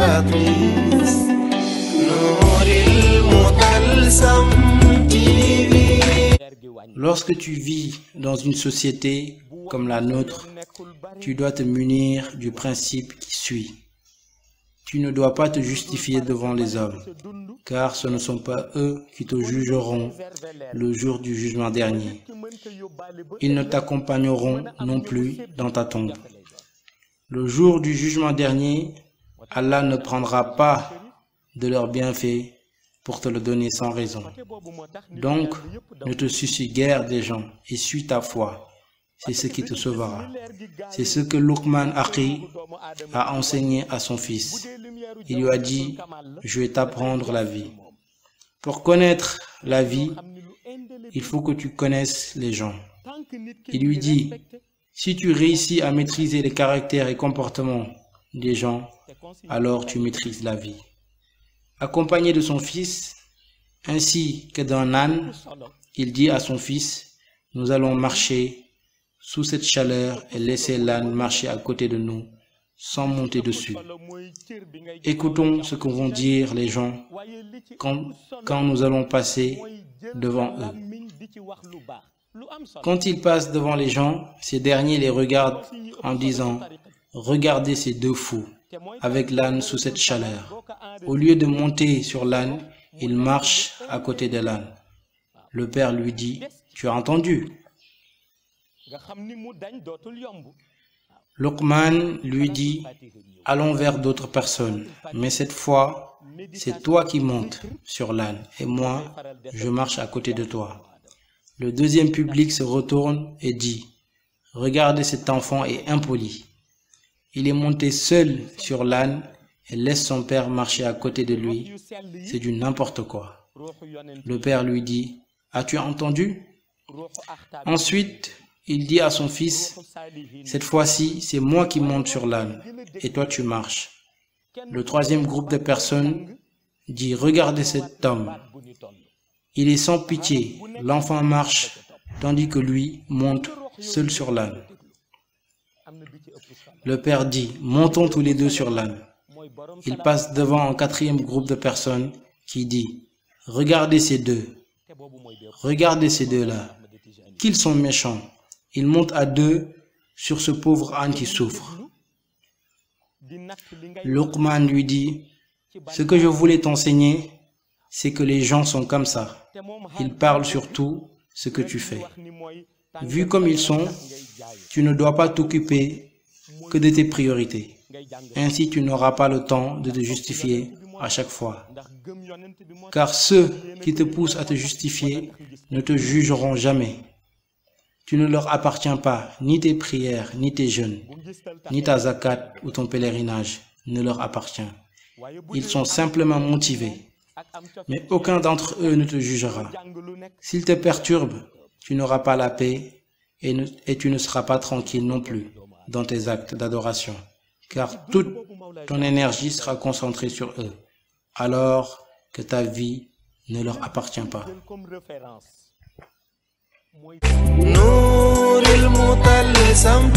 salvatrice. Nouril Mutalsam TV. Lorsque tu vis dans une société comme la nôtre, tu dois te munir du principe qui suit. Tu ne dois pas te justifier devant les hommes, car ce ne sont pas eux qui te jugeront le jour du jugement dernier. Ils ne t'accompagneront non plus dans ta tombe. Le jour du jugement dernier, Allah ne prendra pas de leurs bienfaits pour te le donner sans raison. Donc, ne te soucie guère des gens et suis ta foi. C'est ce qui te sauvera. C'est ce que Luqman Akhi a enseigné à son fils. Il lui a dit, je vais t'apprendre la vie. Pour connaître la vie, il faut que tu connaisses les gens. Il lui dit, si tu réussis à maîtriser les caractères et comportements des gens, alors tu maîtrises la vie. Accompagné de son fils, ainsi que d'un âne, il dit à son fils, nous allons marcher sous cette chaleur et laisser l'âne marcher à côté de nous, sans monter dessus. Écoutons ce que vont dire les gens quand nous allons passer devant eux. Quand ils passent devant les gens, ces derniers les regardent en disant « Regardez ces deux fous avec l'âne sous cette chaleur. » Au lieu de monter sur l'âne, ils marchent à côté de l'âne. Le père lui dit « Tu as entendu ?» Luqman lui dit « Allons vers d'autres personnes, mais cette fois, c'est toi qui montes sur l'âne et moi, je marche à côté de toi. » Le deuxième public se retourne et dit « Regardez, cet enfant est impoli. Il est monté seul sur l'âne et laisse son père marcher à côté de lui. C'est du n'importe quoi. » Le père lui dit « As-tu entendu ?» Ensuite, il dit à son fils, cette fois-ci, c'est moi qui monte sur l'âne, et toi tu marches. Le troisième groupe de personnes dit, regardez cet homme. Il est sans pitié, l'enfant marche, tandis que lui monte seul sur l'âne. Le père dit, montons tous les deux sur l'âne. Il passe devant un quatrième groupe de personnes qui dit, regardez ces deux là, qu'ils sont méchants. Ils montent à deux sur ce pauvre âne qui souffre. Luqman lui dit, ce que je voulais t'enseigner, c'est que les gens sont comme ça. Ils parlent sur tout ce que tu fais. Vu comme ils sont, tu ne dois pas t'occuper que de tes priorités. Ainsi, tu n'auras pas le temps de te justifier à chaque fois. Car ceux qui te poussent à te justifier ne te jugeront jamais. Tu ne leur appartiens pas, ni tes prières, ni tes jeûnes, ni ta zakat ou ton pèlerinage ne leur appartient. Ils sont simplement motivés, mais aucun d'entre eux ne te jugera. S'ils te perturbent, tu n'auras pas la paix et tu ne seras pas tranquille non plus dans tes actes d'adoration, car toute ton énergie sera concentrée sur eux, alors que ta vie ne leur appartient pas. Nouril Mutalsam